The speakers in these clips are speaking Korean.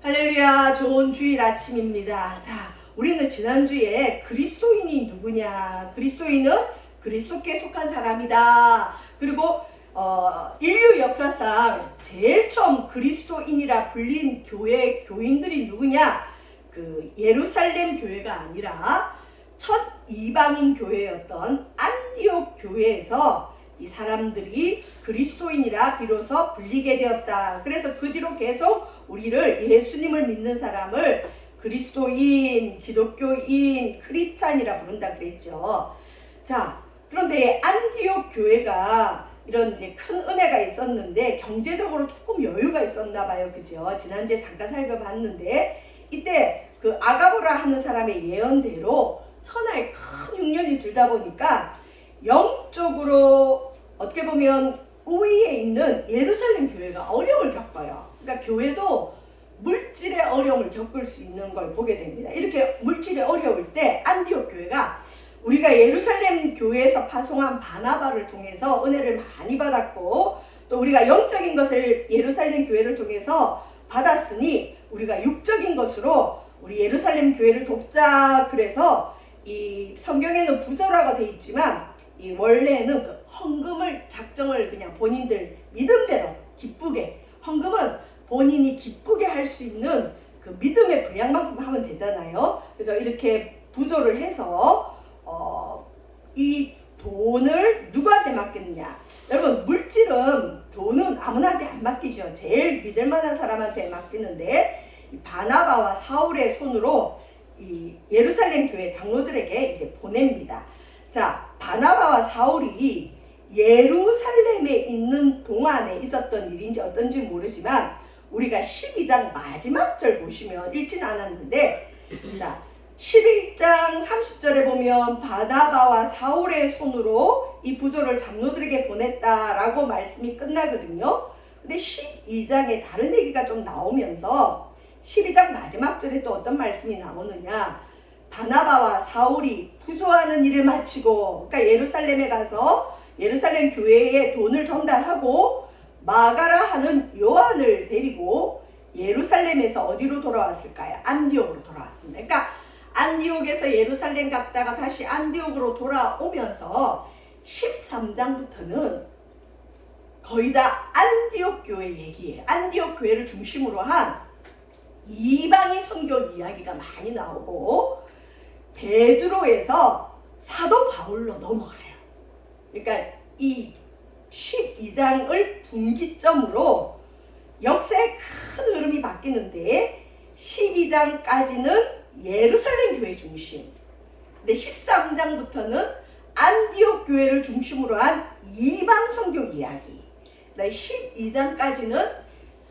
할렐루야, 좋은 주일 아침입니다. 자, 우리는 지난주에 그리스도인이 누구냐? 그리스도인은 그리스도께 속한 사람이다. 그리고 인류 역사상 제일 처음 그리스도인이라 불린 교인들이 누구냐? 그 예루살렘 교회가 아니라 첫 이방인 교회였던 안디옥 교회에서 이 사람들이 그리스도인이라 비로소 불리게 되었다. 그래서 그 뒤로 계속 우리를 예수님을 믿는 사람을 그리스도인, 기독교인, 크리스찬이라 부른다 그랬죠. 자, 그런데 안디옥 교회가 이런 이제 큰 은혜가 있었는데 경제적으로 조금 여유가 있었나 봐요. 그죠? 지난주에 잠깐 살펴봤는데 이때 그 아가보라 하는 사람의 예언대로 천하에 큰 흉년이 들다 보니까 영적으로 어떻게 보면 우위에 있는 예루살렘 교회가 어려움을 겪어요. 그러니까 교회도 물질의 어려움을 겪을 수 있는 걸 보게 됩니다. 이렇게 물질의 어려울 때 안디옥 교회가 우리가 예루살렘 교회에서 파송한 바나바를 통해서 은혜를 많이 받았고 또 우리가 영적인 것을 예루살렘 교회를 통해서 받았으니 우리가 육적인 것으로 우리 예루살렘 교회를 돕자. 그래서 이 성경에는 부조라고 되어 있지만 이 원래는 그 헌금을 작정을 그냥 본인들 믿음대로 기쁘게, 헌금은 본인이 기쁘게 할 수 있는 그 믿음의 분량만큼 하면 되잖아요. 그래서 이렇게 부조를 해서 이 돈을 누구한테 맡겼느냐? 여러분, 물질은 돈은 아무나한테 안 맡기죠. 제일 믿을 만한 사람한테 맡기는데 바나바와 사울의 손으로 이 예루살렘 교회 장로들에게 이제 보냅니다. 자, 바나바와 사울이 예루살렘에 있는 동안에 있었던 일인지 어떤지 모르지만 우리가 12장 마지막 절 보시면 읽지는 않았는데, 자, 11장 30절에 보면 바나바와 사울의 손으로 이 부조를 장로들에게 보냈다라고 말씀이 끝나거든요. 근데 12장에 다른 얘기가 좀 나오면서 12장 마지막 절에 또 어떤 말씀이 나오느냐? 바나바와 사울이 부조하는 일을 마치고, 그러니까 예루살렘에 가서 예루살렘 교회에 돈을 전달하고 마가라 하는 요한을 데리고 예루살렘에서 어디로 돌아왔을까요? 안디옥으로 돌아왔습니다. 그러니까 안디옥에서 예루살렘 갔다가 다시 안디옥으로 돌아오면서 13장부터는 거의 다 안디옥 교회 얘기예요. 안디옥 교회를 중심으로 한 이방인 선교 이야기가 많이 나오고 베드로에서 사도 바울로 넘어가요. 그러니까 이 12장을 분기점으로 역사의 큰 흐름이 바뀌는데 12장까지는 예루살렘 교회 중심, 근데 13장부터는 안디옥 교회를 중심으로 한 이방 선교 이야기, 12장까지는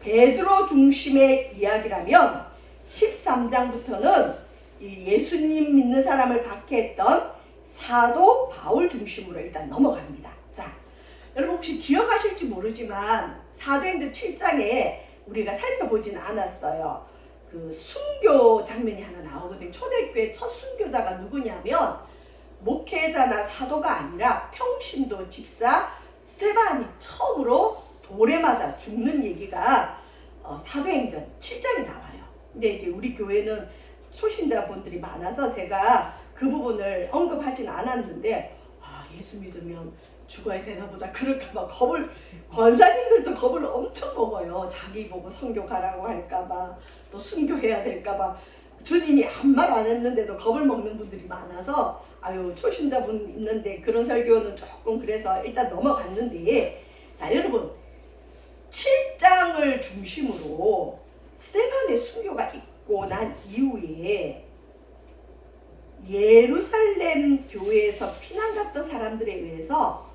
베드로 중심의 이야기라면 13장부터는 예수님 믿는 사람을 박해했던 사도 바울 중심으로 일단 넘어갑니다. 자, 여러분 혹시 기억하실지 모르지만 사도행전 7장에 우리가 살펴보진 않았어요. 그 순교 장면이 하나 나오거든요. 초대교회 첫 순교자가 누구냐면 목회자나 사도가 아니라 평신도 집사 스데반이 처음으로 돌에 맞아 죽는 얘기가 사도행전 7장에 나와요. 근데 이제 우리 교회는 초신자분들이 많아서 제가 그 부분을 언급하진 않았는데, 예수 믿으면 죽어야 되나 보다 그럴까봐 겁을, 권사님들도 겁을 엄청 먹어요. 자기 보고 선교 가라고 할까봐, 또 순교해야 될까봐. 주님이 아무 말 안 했는데도 겁을 먹는 분들이 많아서 초신자분 있는데 그런 설교는 조금 그래서 일단 넘어갔는데, 자, 여러분 7장을 중심으로 스데반의 순교가 있고 난 이후에 예루살렘 교회에서 피난 갔던 사람들에 의해서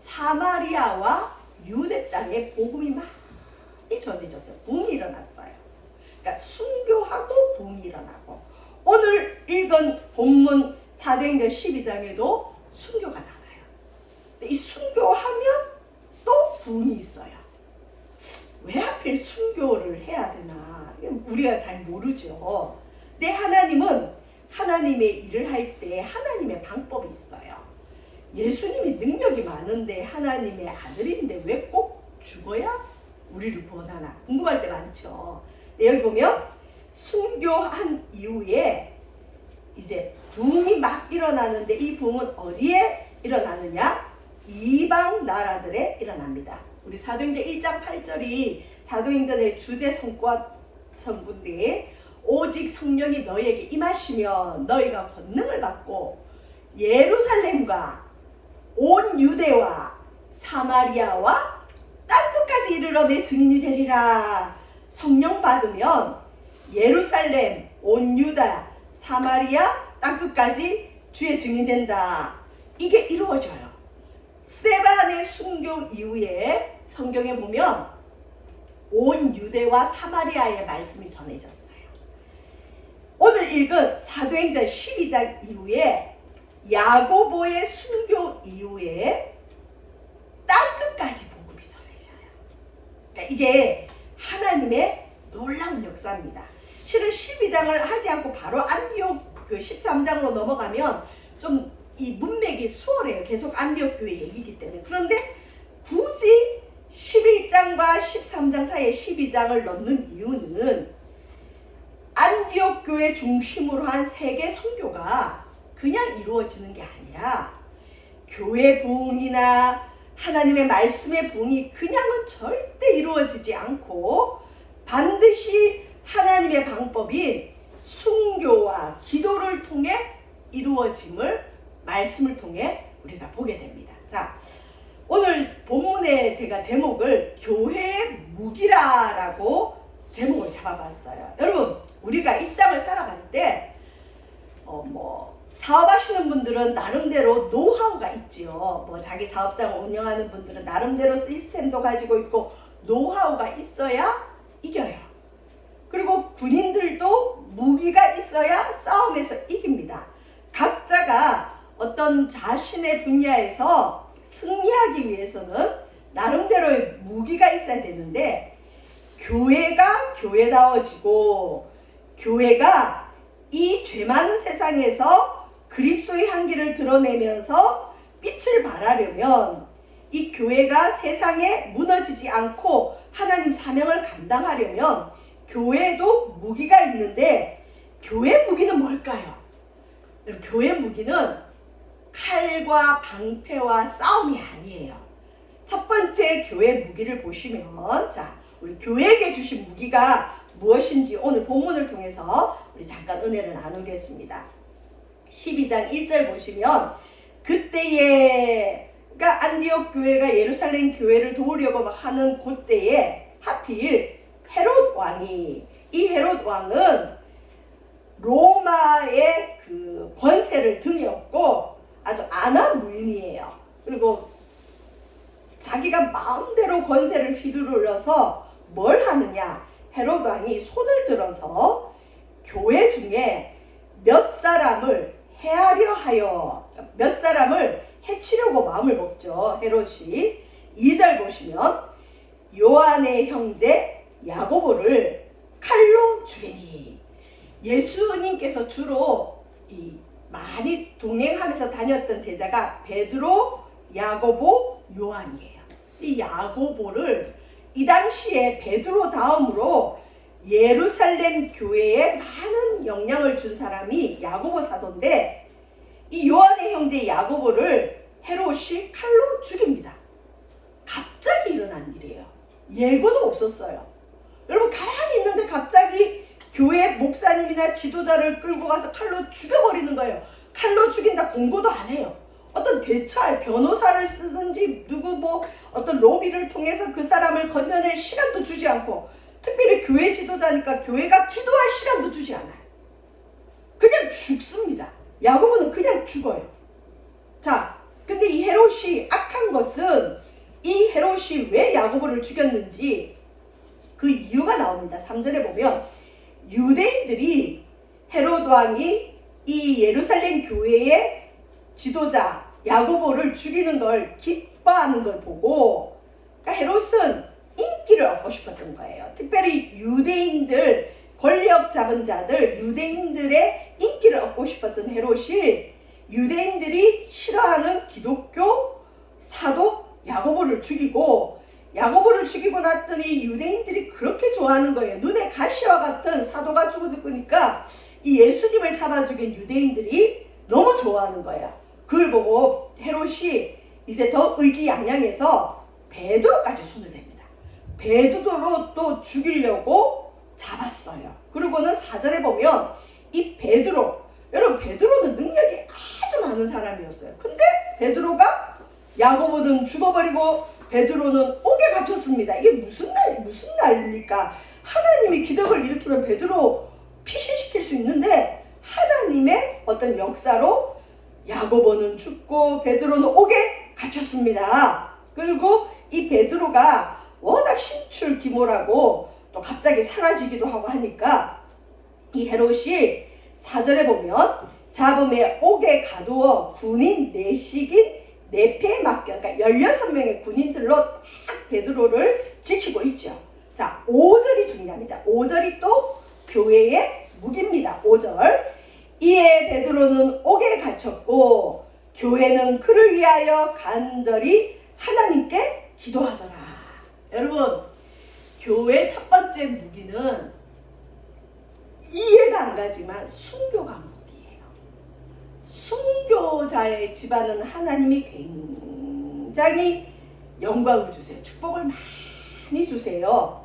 사마리아와 유대 땅에 복음이 많이 전해졌어요. 붐이 일어났어요. 그러니까 순교하고 붐이 일어나고, 오늘 읽은 본문 사도행전 12장에도 순교가 나와요. 근데 이 순교하면 또 붐이 있어요. 왜 하필 순교를 해야 되나? 우리가 잘 모르죠. 근데 하나님은 하나님의 일을 할 때 하나님의 방법이 있어요. 예수님이 능력이 많은데 하나님의 아들인데 왜 꼭 죽어야 우리를 구원하나? 궁금할 때 많죠. 여기 보면 순교한 이후에 이제 붕이 막 일어나는데 이 붕은 어디에 일어나느냐? 이방 나라들에 일어납니다. 우리 사도행전 1장 8절이 사도행전의 주제 성구인데 오직 성령이 너희에게 임하시면 너희가 권능을 받고 예루살렘과 온 유대와 사마리아와 땅끝까지 이르러 내 증인이 되리라. 성령 받으면 예루살렘, 온 유다, 사마리아, 땅끝까지 주의 증인 된다. 이게 이루어져요. 스데반의 순교 이후에 성경에 보면 온 유대와 사마리아의 말씀이 전해졌어요. 오늘 읽은 사도행전 12장 이후에 야고보의 순교 이후에 땅끝까지 복음이 전해져요. 그러니까 이게 하나님의 놀라운 역사입니다. 실은 12장을 하지 않고 바로 안디옥 그 13장으로 넘어가면 좀 이 문맥이 수월해요. 계속 안디옥 교회 얘기이기 때문에. 그런데 굳이 11장과 13장 사이에 12장을 넣는 이유는 안디옥 교회 중심으로 한 세계 선교가 그냥 이루어지는 게 아니라 교회 부흥이나 하나님의 말씀의 부흥이 그냥은 절대 이루어지지 않고 반드시 하나님의 방법인 순교와 기도를 통해 이루어짐을 말씀을 통해 우리가 보게 됩니다. 자, 오늘 본문에 제가 제목을 교회의 무기라라고 제목을 잡아봤어요. 여러분, 우리가 이 땅을 살아갈 때 사업하시는 분들은 나름대로 노하우가 있지요. 자기 사업장을 운영하는 분들은 나름대로 시스템도 가지고 있고 노하우가 있어야 이겨요. 그리고 군인들도 무기가 있어야 싸움에서 이깁니다. 각자가 어떤 자신의 분야에서 승리하기 위해서는 나름대로의 무기가 있어야 되는데 교회가 교회다워지고 교회가 이 죄 많은 세상에서 그리스도의 향기를 드러내면서 빛을 발하려면 이 교회가 세상에 무너지지 않고 하나님 사명을 감당하려면 교회에도 무기가 있는데 교회 무기는 뭘까요? 여러분, 교회 무기는 칼과 방패와 싸움이 아니에요. 첫 번째 교회 무기를 보시면 자, 우리 교회에게 주신 무기가 무엇인지 오늘 본문을 통해서 우리 잠깐 은혜를 나누겠습니다. 12장 1절 보시면 그때에 그러니까 안디옥 교회가 예루살렘 교회를 도우려고 하는 그때에 하필 헤롯 왕이 이 헤롯 왕은 로마의 그 권세를 등에 업고 아주 안하무인이에요. 그리고 자기가 마음대로 권세를 휘두르려서 뭘 하느냐? 헤롯 왕이 손을 들어서 교회 중에 몇 사람을 해하려 하여 몇 사람을 해치려고 마음을 먹죠. 헤롯이 2절 보시면 요한의 형제 야고보를 칼로 죽이니 예수님께서 주로 많이 동행하면서 다녔던 제자가 베드로, 야고보, 요한이에요. 이 야고보를 이 당시에 베드로 다음으로 예루살렘 교회에 많은 영향을 준 사람이 야고보 사도인데 이 요한의 형제 야고보를 헤롯이 칼로 죽입니다. 갑자기 일어난 일이에요. 예고도 없었어요. 여러분, 가만히 있는데 갑자기 교회 목사님이나 지도자를 끌고 가서 칼로 죽여버리는 거예요. 칼로 죽인다 공고도 안 해요. 어떤 대처할 변호사를 쓰든지 누구 어떤 로비를 통해서 그 사람을 건져낼 시간도 주지 않고 특별히 교회 지도자니까 교회가 기도할 시간도 주지 않아요. 그냥 죽습니다. 야고보는 그냥 죽어요. 자, 근데 이 헤롯이 악한 것은 이 헤롯이 왜 야고보를 죽였는지 그 이유가 나옵니다. 3절에 보면 유대인들이 헤롯 왕이 이 예루살렘 교회의 지도자 야고보를 죽이는 걸 기뻐하는 걸 보고 그러니까 헤롯은 인기를 얻고 싶었던 거예요. 특별히 유대인들, 권력 잡은 자들, 유대인들의 인기를 얻고 싶었던 헤롯이 유대인들이 싫어하는 기독교 사도 야고보를 죽이고 났더니 유대인들이 그렇게 좋아하는 거예요. 눈에 가시와 같은 사도가 죽으니까 이 예수님을 잡아 죽인 유대인들이 너무 좋아하는 거예요. 그걸 보고 헤롯이 이제 더 의기양양해서 베드로까지 손을 댑니다. 베드로로 또 죽이려고 잡았어요. 그리고는 4절에 보면 이 베드로, 여러분 베드로는 능력이 아주 많은 사람이었어요. 근데 베드로가 야고보는 죽어버리고 베드로는 옥에 갇혔습니다. 이게 무슨 난리입니까? 하나님이 기적을 일으키면 베드로 피신시킬 수 있는데 하나님의 어떤 역사로 야고보는 죽고 베드로는 옥에 갇혔습니다. 그리고 이 베드로가 워낙 신출귀몰하고 또 갑자기 사라지기도 하고 하니까 이 헤롯이 4절에 보면 잡음에 옥에 가두어 군인 내식인 내패에 맡겨, 그러니까 16명의 군인들로 딱 베드로를 지키고 있죠. 자, 5절이 중요합니다. 5절이 또 교회의 무기입니다. 5절. 이에 베드로는 옥에 갇혔고 교회는 그를 위하여 간절히 하나님께 기도하더라. 여러분, 교회 첫 번째 무기는 이해가 안 가지만 순교가 무기예요. 순교자의 집안은 하나님이 굉장히 영광을 주세요. 축복을 많이 주세요.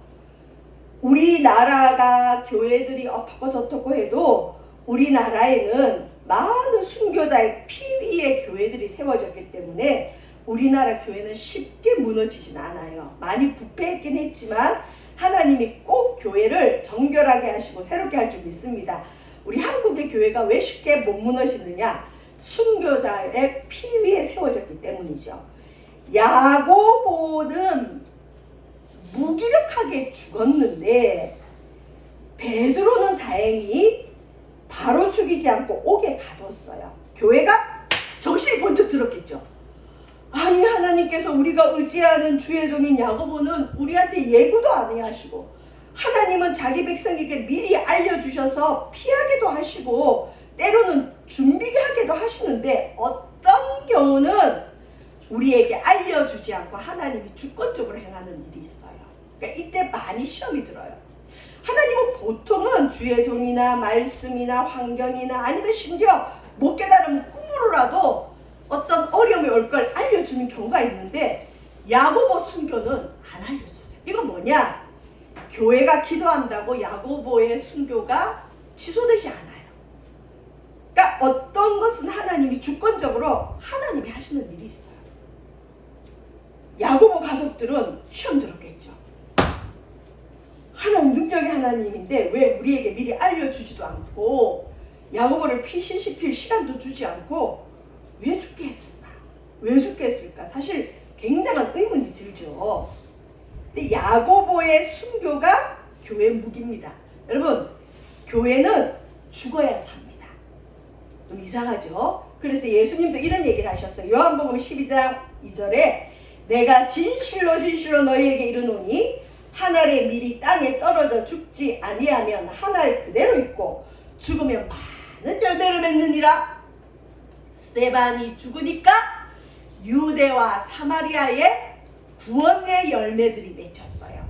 우리나라가 교회들이 어떻고 저떻고 해도 우리나라에는 많은 순교자의 피 위에 교회들이 세워졌기 때문에 우리나라 교회는 쉽게 무너지진 않아요. 많이 부패했긴 했지만 하나님이 꼭 교회를 정결하게 하시고 새롭게 할 줄 믿습니다. 우리 한국의 교회가 왜 쉽게 못 무너지느냐? 순교자의 피 위에 세워졌기 때문이죠. 야고보는 무기력하게 죽었는데 베드로는 다행히 바로 죽이지 않고 옥에 가뒀어요. 교회가 정신이 번쩍 들었겠죠. 아니, 하나님께서 우리가 의지하는 주의 종인 야고보는 우리한테 예고도 안 하시고 하나님은 자기 백성에게 미리 알려주셔서 피하게도 하시고 때로는 준비게 하게도 하시는데 어떤 경우는 우리에게 알려주지 않고 하나님이 주권적으로 행하는 일이 있어요. 그러니까 이때 많이 시험이 들어요. 하나님은 보통은 주의 종이나 말씀이나 환경이나 아니면 심지어 못 깨달으면 꿈으로라도 어떤 어려움이 올 걸 알려주는 경우가 있는데 야고보 순교는 안 알려주세요. 이건 뭐냐? 교회가 기도한다고 야고보의 순교가 취소되지 않아요. 그러니까 어떤 것은 하나님이 주권적으로 하나님이 하시는 일이 있어요. 야고보 가족들은 시험 들었겠죠. 하나님 능력의 하나님인데 왜 우리에게 미리 알려주지도 않고 야고보를 피신시킬 시간도 주지 않고 왜 죽게 했을까? 왜 죽게 했을까? 사실 굉장한 의문이 들죠. 근데 야고보의 순교가 교회 무기입니다. 여러분, 교회는 죽어야 삽니다. 좀 이상하죠? 그래서 예수님도 이런 얘기를 하셨어요. 요한복음 12장 2절에 내가 진실로 진실로 너희에게 이르노니 한 알의 밀이 땅에 떨어져 죽지 아니하면 한 알 그대로 있고 죽으면 많은 열매를 맺느니라. 스데반이 죽으니까 유대와 사마리아의 구원의 열매들이 맺혔어요.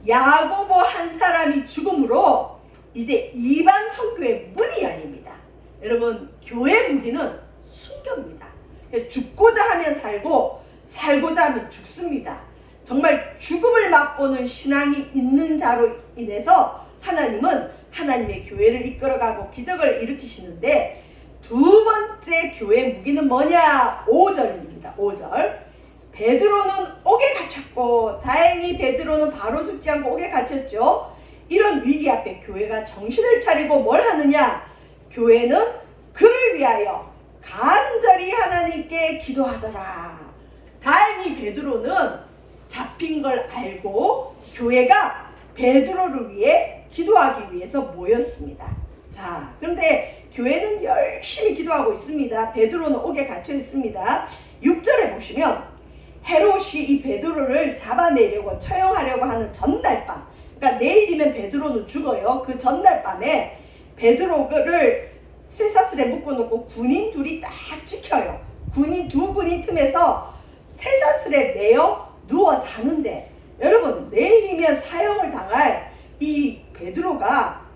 야고보 한 사람이 죽음으로 이제 이방 선교의 문이 열립니다. 여러분, 교회 무기는 순교입니다. 죽고자 하면 살고 살고자 하면 죽습니다. 정말 죽음을 맛보는 신앙이 있는 자로 인해서 하나님은 하나님의 교회를 이끌어가고 기적을 일으키시는데 두 번째 교회 무기는 뭐냐? 5절입니다. 5절. 베드로는 옥에 갇혔고 다행히 베드로는 바로 죽지 않고 옥에 갇혔죠. 이런 위기 앞에 교회가 정신을 차리고 뭘 하느냐? 교회는 그를 위하여 간절히 하나님께 기도하더라. 다행히 베드로는 잡힌 걸 알고 교회가 베드로를 위해 기도하기 위해서 모였습니다. 자, 그런데 교회는 열심히 기도하고 있습니다. 베드로는 옥에 갇혀 있습니다. 6절에 보시면 헤롯이 이 베드로를 잡아내려고 처형하려고 하는 전날 밤, 그러니까 내일이면 베드로는 죽어요. 그 전날 밤에 베드로를 쇠사슬에 묶어놓고 군인 둘이 딱 지켜요. 두 군인 틈에서 쇠사슬에 매어 누워 자는데, 여러분, 내일이면 사형을 당할 이 베드로가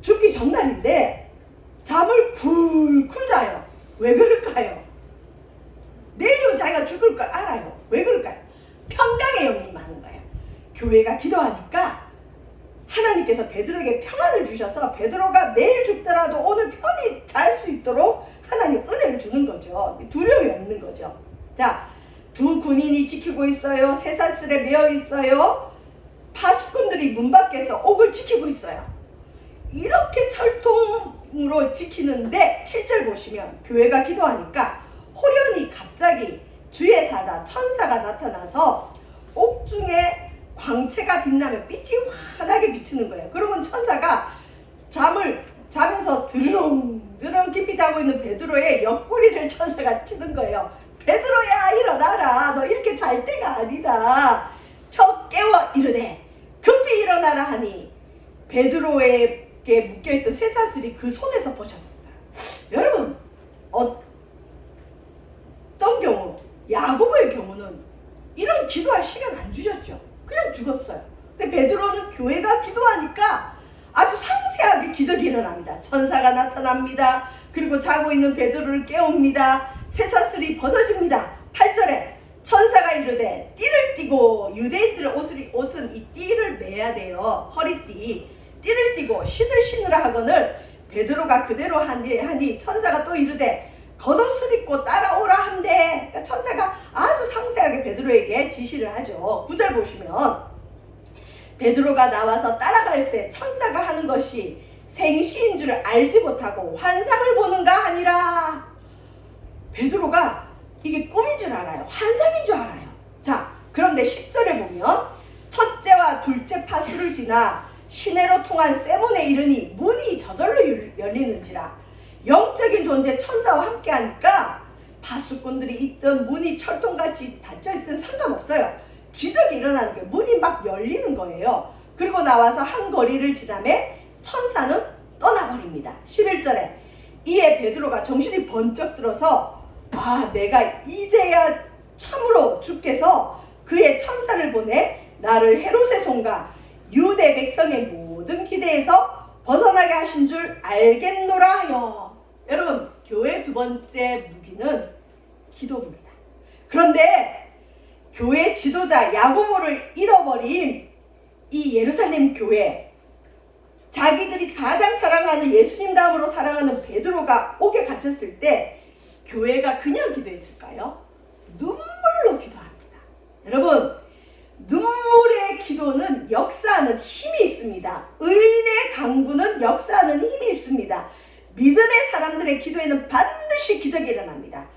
죽기 전날인데 잠을 굴굴 자요. 왜 그럴까요? 내일은 자기가 죽을 걸 알아요. 왜 그럴까요? 평강의 영이 많은 거예요. 교회가 기도하니까 하나님께서 베드로에게 평안을 주셔서 베드로가 내일 죽더라도 오늘 편히 잘 수 있도록 하나님 은혜를 주는 거죠. 두려움이 없는 거죠. 자, 두 군인이 지키고 있어요. 쇠사슬에 매여 있어요. 파수꾼들이 문 밖에서 옥을 지키고 있어요. 이렇게 철통으로 지키는데 7절 보시면 교회가 기도하니까 호련히 갑자기 주의 사자 천사가 나타나서 옥중에 광채가 빛나면 빛이 환하게 비치는 거예요. 그러면 천사가 자면서 드르렁 깊이 자고 있는 베드로의 옆구리를 천사가 치는 거예요. 베드로야 일어나라. 너 이렇게 잘 때가 아니다. 쳐 깨워 이르되 급히 일어나라 하니 베드로에게 묶여있던 쇠사슬이 그 손에서 벗어졌어요. 여러분 어떤 경우 야고보의 경우는 이런 기도할 시간 안 주셨죠. 그냥 죽었어요. 근데 베드로는 교회가 기도하니까 아주 상세하게 기적이 일어납니다. 천사가 나타납니다. 그리고 자고 있는 베드로를 깨웁니다. 쇠사슬이 벗어집니다. 8절에 천사가 이르되 띠를 띠고 유대인들의 옷은 이 띠를 매야 돼요. 허리띠. 띠를 띠고 신을 신으라 하거늘 베드로가 그대로 하니 천사가 또 이르되 겉옷을 입고 따라오라 한대. 그러니까 천사가 아주 상세하게 베드로에게 지시를 하죠. 9절 보시면 베드로가 나와서 따라갈새 천사가 하는 것이 생시인 줄 알지 못하고 환상을 보는가 하니라. 베드로가 이게 꿈인 줄 알아요. 환상인 줄 알아요. 자, 그런데 10절에 보면 첫째와 둘째 파수를 지나 시내로 통한 세몬에 이르니 문이 저절로 열리는지라. 영적인 존재 천사와 함께 하니까 파수꾼들이 있든 문이 철통같이 닫혀있든 상관없어요. 기적이 일어나는 게 문이 막 열리는 거예요. 그리고 나와서 한 거리를 지나매 천사는 떠나버립니다. 11절에 이에 베드로가 정신이 번쩍 들어서 내가 이제야 참으로 주께서 그의 천사를 보내 나를 헤롯의 손과 유대 백성의 모든 기대에서 벗어나게 하신 줄 알겠노라 하여. 여러분, 교회 두 번째 무기는 기도입니다. 그런데 교회 지도자 야고보를 잃어버린 이 예루살렘 교회, 자기들이 가장 사랑하는 예수님 다음으로 사랑하는 베드로가 옥에 갇혔을 때 교회가 그냥 기도했을까요? 눈물로 기도합니다. 여러분, 눈물의 기도는 역사하는 힘이 있습니다. 의인의 강구는 역사하는 힘이 있습니다. 믿음의 사람들의 기도에는 반드시 기적이 일어납니다.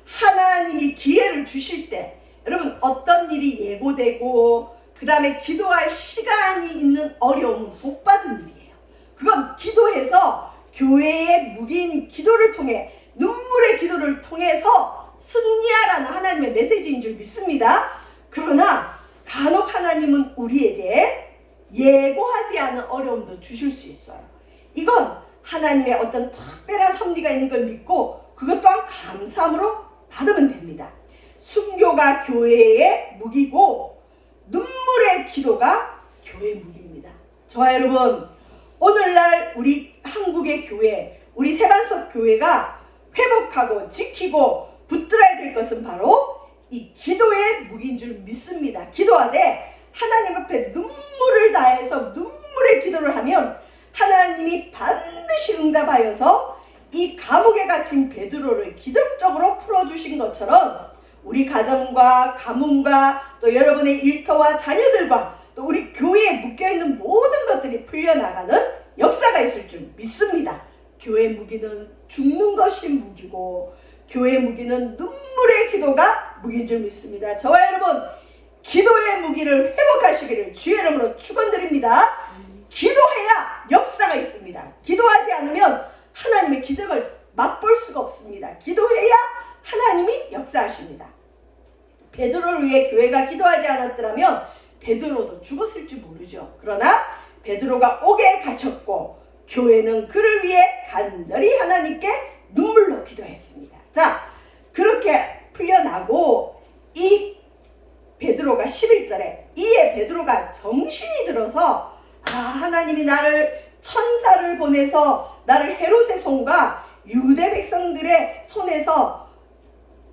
하나님이 기회를 주실 때 여러분 어떤 일이 예고되고 그 다음에 기도할 시간이 있는 어려움은 복받은 일이에요. 그건 기도해서 교회의 무기인 기도를 통해 눈물의 기도를 통해서 승리하라는 하나님의 메시지인 줄 믿습니다. 그러나 간혹 하나님은 우리에게 예고하지 않은 어려움도 주실 수 있어요. 이건 하나님의 어떤 특별한 섭리가 있는 걸 믿고 그것 또한 감사함으로 받으면 됩니다. 순교가 교회의 무기고 눈물의 기도가 교회의 무기입니다. 저와 여러분, 오늘날 우리 한국의 교회, 우리 세반석 교회가 회복하고 지키고 붙들어야 될 것은 바로 이 기도의 무기인 줄 믿습니다. 기도하되 하나님 앞에 눈물을 다해서 눈물의 기도를 하면 하나님이 반드시 응답하여서 이 감옥에 갇힌 베드로를 기적적으로 풀어주신 것처럼 우리 가정과 가문과 또 여러분의 일터와 자녀들과 또 우리 교회에 묶여있는 모든 것들이 풀려나가는 역사가 있을 줄 믿습니다. 교회 무기는 죽는 것이 무기고 교회 무기는 눈물의 기도가 무기인 줄 믿습니다. 저와 여러분, 기도의 무기를 회복하시기를 주의 이름으로 축원드립니다. 기도해야 역사가 있습니다. 기도하지 않으면 하나님의 기적을 맛볼 수가 없습니다. 기도해야 하나님이 역사하십니다. 베드로를 위해 교회가 기도하지 않았더라면 베드로도 죽었을지 모르죠. 그러나 베드로가 옥에 갇혔고 교회는 그를 위해 간절히 하나님께 눈물로 기도했습니다. 자, 그렇게 풀려나고 이 베드로가 11절에 이에 베드로가 정신이 들어서 하나님이 나를 천사를 보내서 나를 헤롯의 손과 유대 백성들의 손에서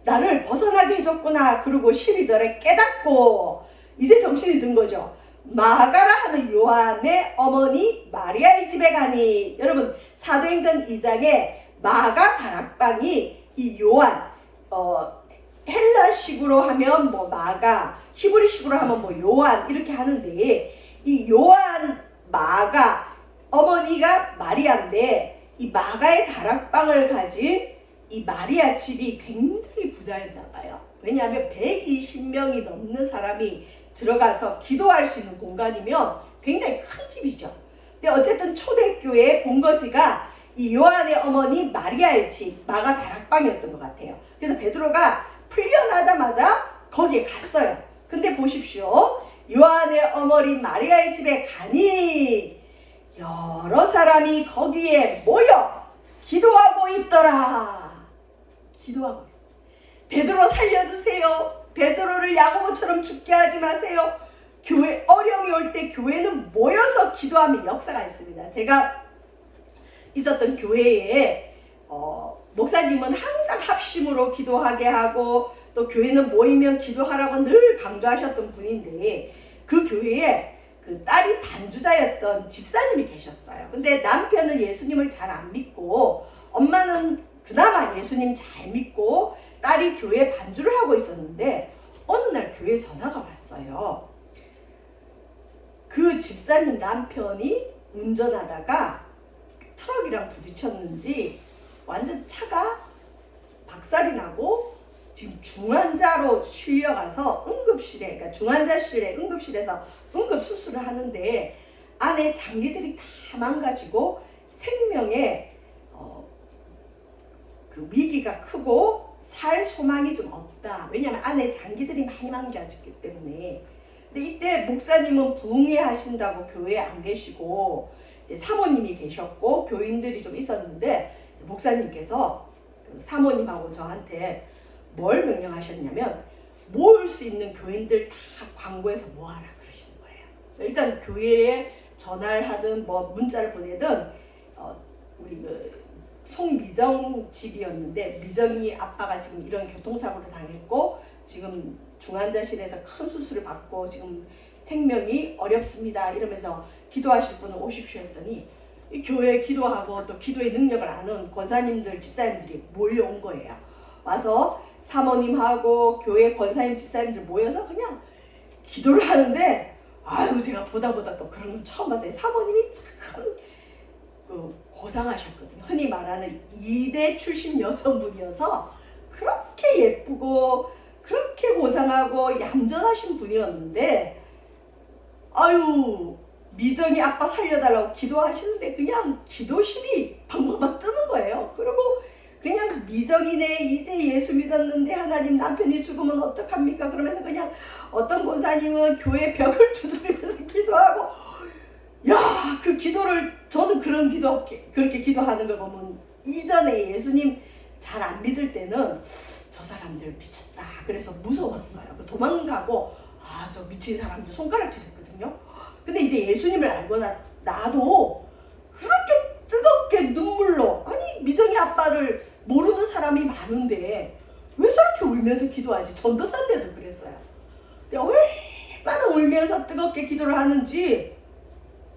나를 벗어나게 해줬구나. 그리고 12절에 깨닫고 이제 정신이 든 거죠. 마가라 하는 요한의 어머니 마리아의 집에 가니. 여러분 사도행전 2장에 마가 다락방이 이 요한 헬라식으로 하면 뭐 마가, 히브리식으로 하면 뭐 요한 이렇게 하는데 이 요한 마가 어머니가 마리아인데 이 마가의 다락방을 가진 이 마리아 집이 굉장히 부자였나 봐요. 왜냐하면 120명이 넘는 사람이 들어가서 기도할 수 있는 공간이면 굉장히 큰 집이죠. 근데 어쨌든 초대교회의 본거지가 이 요한의 어머니 마리아의 집, 마가 다락방이었던 것 같아요. 그래서 베드로가 풀려나자마자 거기에 갔어요. 근데 보십시오. 요한의 어머니 마리아의 집에 가니 여러 사람이 거기에 모여 기도하고 있더라. 기도하고 있어요. 베드로 살려주세요. 베드로를 야고보처럼 죽게 하지 마세요. 교회 어려움이 올 때 교회는 모여서 기도하는 역사가 있습니다. 제가 있었던 교회에 목사님은 항상 합심으로 기도하게 하고 또 교회는 모이면 기도하라고 늘 강조하셨던 분인데 그 교회에 그 딸이 반주자였던 집사님이 계셨어요. 근데 남편은 예수님을 잘 안 믿고 엄마는 그나마 예수님 잘 믿고 딸이 교회 반주를 하고 있었는데 어느 날 교회 전화가 왔어요. 그 집사님 남편이 운전하다가 트럭이랑 부딪혔는지 완전 차가 박살이 나고 지금 중환자로 실려가서 응급실에, 그러니까 중환자실에 응급실에서 응급수술을 하는데 안에 장기들이 다 망가지고 생명에 그 위기가 크고 살 소망이 좀 없다. 왜냐하면 안에 장기들이 많이 망가졌기 때문에. 근데 이때 목사님은 부흥회 하신다고 교회에 안 계시고 사모님이 계셨고 교인들이 좀 있었는데 목사님께서 사모님하고 저한테 뭘 명령하셨냐면 모을 수 있는 교인들 다 광고해서 모아라 그러시는 거예요. 일단 교회에 전화를 하든 뭐 문자를 보내든 우리 그 송미정 집이었는데 미정이 아빠가 지금 이런 교통사고를 당했고 지금 중환자실에서 큰 수술을 받고 지금 생명이 어렵습니다. 이러면서 기도하실 분은 오십시오 했더니 이 교회에 기도하고 또 기도의 능력을 아는 권사님들, 집사님들이 몰려온 거예요. 와서 사모님하고 교회 권사님, 집사님들 모여서 그냥 기도를 하는데 아유 제가 보다 또 그런 건 처음 봤어요. 사모님이 참 고상하셨거든요. 흔히 말하는 2대 출신 여성분이어서 그렇게 예쁘고 그렇게 고상하고 얌전하신 분이었는데 아유 미정이 아빠 살려달라고 기도하시는데 그냥 기도실이 방방방 뜨는 거예요. 그리고 그냥 미정이네 이제 예수 믿었는데 하나님 남편이 죽으면 어떡합니까? 그러면서 그냥 어떤 권사님은 교회 벽을 두드리면서 기도하고 야 그 기도를 저는 그런 기도 그렇게 기도하는 걸 보면 이전에 예수님 잘 안 믿을 때는 저 사람들 미쳤다 그래서 무서웠어요. 도망가고 아 저 미친 사람들 손가락질했거든요. 근데 이제 예수님을 알고 나도 그렇게 뜨겁게 눈물로 아니 미정이 아빠를 모르는 사람이 많은데 왜 저렇게 울면서 기도하지? 전도사인데도 그랬어요. 얼마나 울면서 뜨겁게 기도를 하는지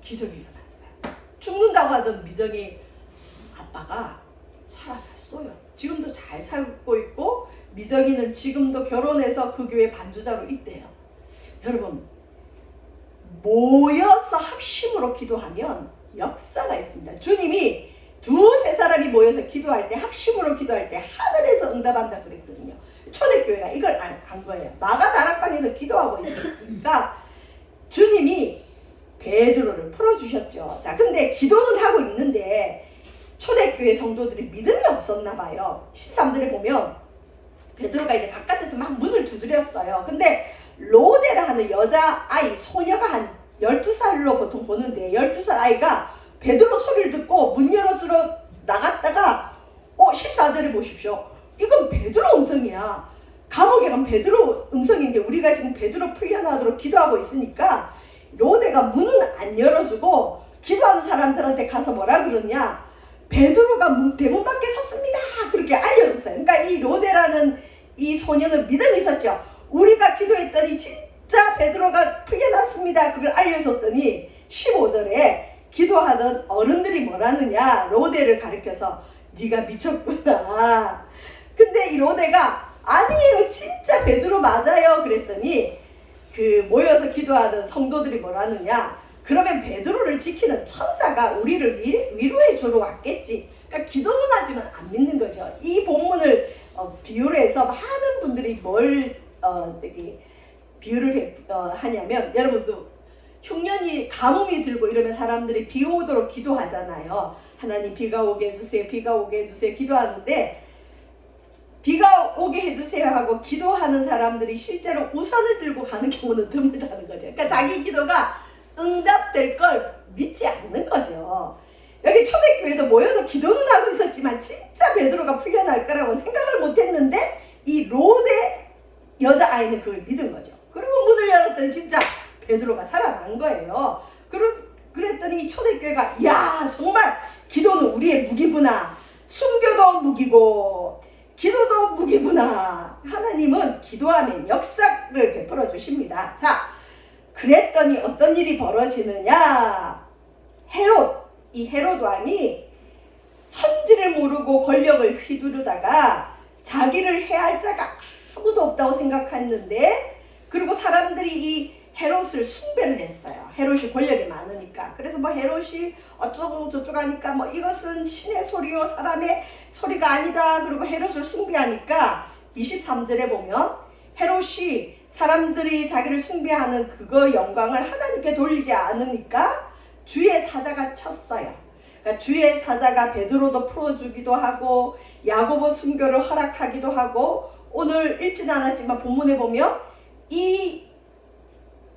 기적이 일어났어요. 죽는다고 하던 미정이 아빠가 살아났어요. 지금도 잘 살고 있고 미정이는 지금도 결혼해서 그 교회 반주자로 있대요. 여러분 모여서 합심으로 기도하면 역사가 있습니다. 주님이 두세 사람이 모여서 기도할 때 합심으로 기도할 때 하늘에서 응답한다 그랬거든요. 초대교회가 이걸 안 거예요. 마가 다락방에서 기도하고 있으니까 주님이 베드로를 풀어주셨죠. 자, 근데 기도는 하고 있는데 초대교회 성도들이 믿음이 없었나 봐요. 13절에 보면 베드로가 이제 바깥에서 막 문을 두드렸어요. 근데 로데라 하는 여자아이, 소녀가 한 12살로 보통 보는데 12살 아이가 베드로 소리를 듣고 문 열어주러 나갔다가 14절에 보십시오. 이건 베드로 음성이야. 감옥에 간 베드로 음성인데 우리가 지금 베드로 풀려나도록 기도하고 있으니까 로데가 문은 안 열어주고 기도하는 사람들한테 가서 뭐라 그러냐, 베드로가 대문 밖에 섰습니다, 그렇게 알려줬어요. 그러니까 이 로데라는 이 소녀는 믿음이 있었죠. 우리가 기도했더니 진짜 베드로가 풀려났습니다, 그걸 알려줬더니 15절에 기도하던 어른들이 뭐라느냐, 로데를 가리켜서 네가 미쳤구나. 근데 이 로데가 아니에요, 진짜 베드로 맞아요, 그랬더니 그 모여서 기도하던 성도들이 뭐라느냐, 그러면 베드로를 지키는 천사가 우리를 위로해 주러 왔겠지. 그러니까 기도는 하지만 안 믿는 거죠. 이 본문을 비유를 해서 많은 분들이 뭘 비유를 하냐면, 여러분도 흉년이 가뭄이 들고 이러면 사람들이 비 오도록 기도하잖아요. 하나님 비가 오게 해주세요, 비가 오게 해주세요 기도하는데, 비가 오게 해주세요 하고 기도하는 사람들이 실제로 우산을 들고 가는 경우는 드물다는 거죠. 그러니까 자기 기도가 응답될 걸 믿지 않는 거죠. 여기 초대교회도 모여서 기도는 하고 있었지만 진짜 베드로가 풀려날 거라고 생각을 못했는데, 이 로데 여자아이는 그걸 믿은 거죠. 그리고 문을 열었더니 진짜 베드로가 살아난 거예요. 그랬더니 이 초대교회가, 야, 정말 기도는 우리의 무기구나, 순교도 무기고 기도도 무기구나. 하나님은 기도하면 역사를 베풀어 주십니다. 자, 그랬더니 어떤 일이 벌어지느냐, 이 헤롯 왕이 천지를 모르고 권력을 휘두르다가 자기를 해할 자가 아무도 없다고 생각했는데, 그리고 사람들이 이 헤롯을 숭배를 했어요. 헤롯이 권력이 많으니까. 그래서 뭐 헤롯이 어쩌고 저쩌고 하니까 뭐 이것은 신의 소리요 사람의 소리가 아니다, 그리고 헤롯을 숭배하니까 23절에 보면 헤롯이 사람들이 자기를 숭배하는 그거 영광을 하나님께 돌리지 않으니까 주의 사자가 쳤어요. 그러니까 주의 사자가 베드로도 풀어주기도 하고 야고보 순교를 허락하기도 하고, 오늘 읽지는 않았지만 본문에 보면 이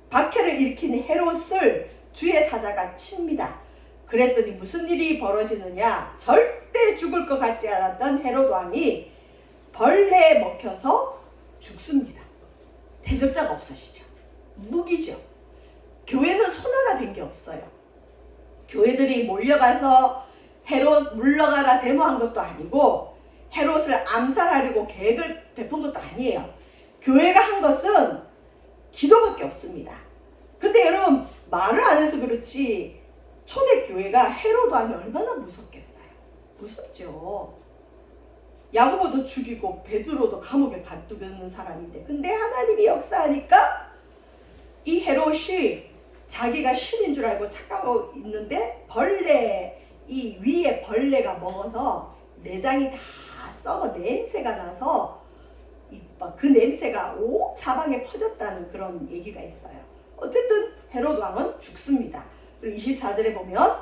박해를 일으킨 헤롯을 주의 사자가 칩니다. 그랬더니 무슨 일이 벌어지느냐, 절대 죽을 것 같지 않았던 헤롯 왕이 벌레에 먹혀서 죽습니다. 대적자가 없으시죠. 무기죠. 교회는 손 하나 된 게 없어요. 교회들이 몰려가서 헤롯 물러가라 데모한 것도 아니고 헤롯을 암살하려고 계획을 베푼 것도 아니에요. 교회가 한 것은 기도밖에 없습니다. 근데 여러분, 말을 안 해서 그렇지 초대교회가 헤롯 왕이 얼마나 무섭겠어요. 무섭죠. 야고보도 죽이고 베드로도 감옥에 가두는 사람인데, 근데 하나님이 역사하니까 이 헤롯이 자기가 신인 줄 알고 착각하고 있는데 이 위에 벌레가 먹어서 내장이 다 썩어 냄새가 나서 그 냄새가 온 사방에 퍼졌다는 그런 얘기가 있어요. 어쨌든 헤롯 왕은 죽습니다. 그리고 24절에 보면,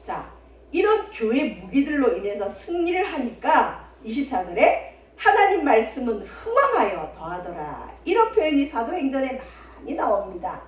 자, 이런 교회 무기들로 인해서 승리를 하니까 24절에 하나님 말씀은 흥왕하여 더하더라, 이런 표현이 사도행전에 많이 나옵니다.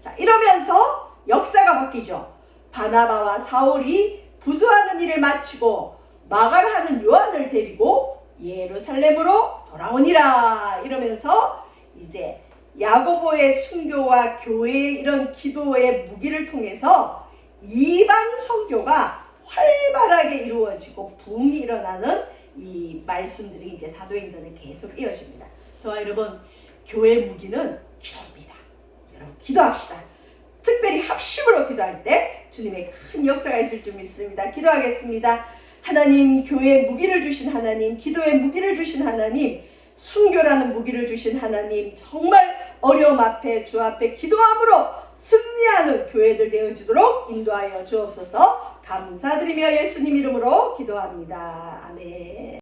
자, 이러면서 역사가 바뀌죠. 바나바와 사울이 부조하는 일을 마치고 마가를 하는 요한을 데리고 예루살렘으로 돌아오니라, 이러면서 이제 야고보의 순교와 교회의 이런 기도의 무기를 통해서 이방 선교가 활발하게 이루어지고 부흥이 일어나는 이 말씀들이 이제 사도행전에 계속 이어집니다. 저와 여러분, 교회 무기는 기도입니다. 여러분, 기도합시다. 특별히 합심으로 기도할 때 주님의 큰 역사가 있을 줄 믿습니다. 기도하겠습니다. 하나님, 교회에 무기를 주신 하나님, 기도에 무기를 주신 하나님, 순교라는 무기를 주신 하나님, 정말 어려움 앞에 주 앞에 기도함으로 승리하는 교회들 되어지도록 인도하여 주옵소서. 감사드리며 예수님 이름으로 기도합니다. 아멘.